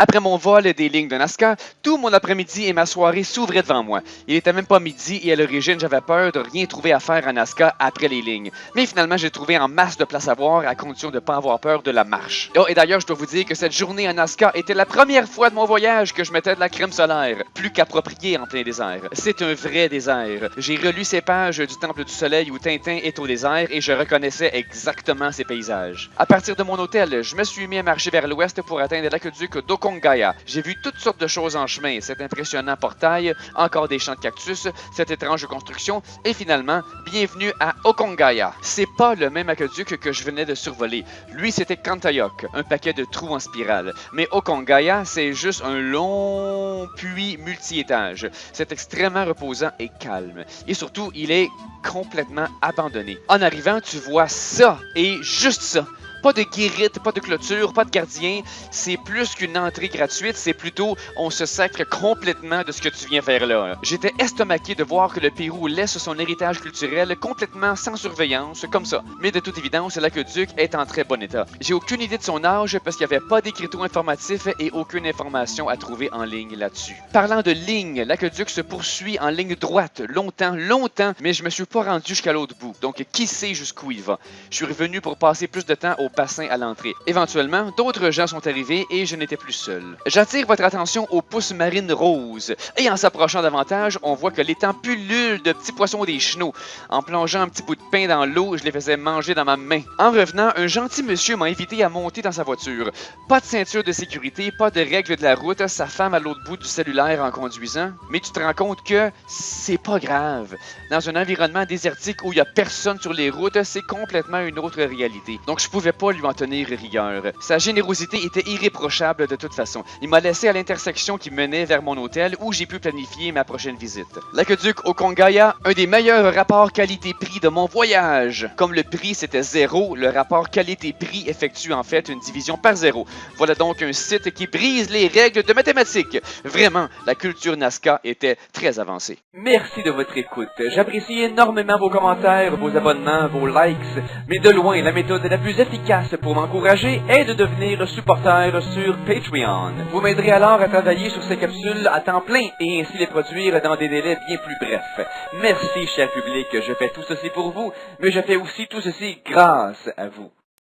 Après mon vol des lignes de NASCAR, tout mon après-midi et ma soirée s'ouvraient devant moi. Il était même pas midi et à l'origine, j'avais peur de rien trouver à faire à NASCAR après les lignes. Mais finalement, j'ai trouvé en masse de place à voir à condition de ne pas avoir peur de la marche. Oh, et d'ailleurs, je dois vous dire que cette journée à NASCAR était la première fois de mon voyage que je mettais de la crème solaire, plus qu'appropriée en plein désert. C'est un vrai désert. J'ai relu ces pages du Temple du Soleil où Tintin est au désert et je reconnaissais exactement ces paysages. À partir de mon hôtel, je me suis mis à marcher vers l'ouest pour atteindre l'aqueduc d'Okongaya. J'ai vu toutes sortes de choses en chemin, cet impressionnant portail, encore des champs de cactus, cette étrange construction, et finalement, bienvenue à Okongaya. C'est pas le même aqueduc que je venais de survoler. Lui, c'était Kantayok, un paquet de trous en spirale. Mais Okongaya, c'est juste un long puits multi-étages. C'est extrêmement reposant et calme. Et surtout, il est complètement abandonné. En arrivant, tu vois ça, et juste ça. Pas de guérite, pas de clôture, pas de gardien. C'est plus qu'une entrée gratuite, c'est plutôt on se sacre complètement de ce que tu viens faire là. J'étais estomaqué de voir que le Pérou laisse son héritage culturel complètement sans surveillance, comme ça. Mais de toute évidence, l'aqueduc est en très bon état. J'ai aucune idée de son âge parce qu'il n'y avait pas d'écriteau informatif et aucune information à trouver en ligne là-dessus. Parlant de ligne, l'aqueduc se poursuit en ligne droite, longtemps, mais je me suis pas rendu jusqu'à l'autre bout. Donc, qui sait jusqu'où il va? Je suis revenu pour passer plus de temps au bassin à l'entrée. Éventuellement, d'autres gens sont arrivés et je n'étais plus seul. J'attire votre attention aux pousses marines roses. Et en s'approchant davantage, on voit que l'étang pullule de petits poissons des chenaux. En plongeant un petit bout de pain dans l'eau, je les faisais manger dans ma main. En revenant, un gentil monsieur m'a invité à monter dans sa voiture. Pas de ceinture de sécurité, pas de règles de la route, sa femme à l'autre bout du cellulaire en conduisant. Mais tu te rends compte que c'est pas grave. Dans un environnement désertique où il y a personne sur les routes, c'est complètement une autre réalité. Donc je pouvais pas lui en tenir rigueur. Sa générosité était irréprochable de toute façon. Il m'a laissé à l'intersection qui menait vers mon hôtel où j'ai pu planifier ma prochaine visite. L'aqueduc Okongaya, un des meilleurs rapports qualité-prix de mon voyage. Comme le prix c'était 0, le rapport qualité-prix effectue en fait une division par 0. Voilà donc un site qui brise les règles de mathématiques. Vraiment, la culture Nazca était très avancée. Merci de votre écoute. J'apprécie énormément vos commentaires, vos abonnements, vos likes, mais de loin, la méthode la plus efficace pour m'encourager est de devenir supporter sur Patreon. Vous m'aiderez alors à travailler sur ces capsules à temps plein et ainsi les produire dans des délais bien plus brefs. Merci, cher public, je fais tout ceci pour vous, mais je fais aussi tout ceci grâce à vous.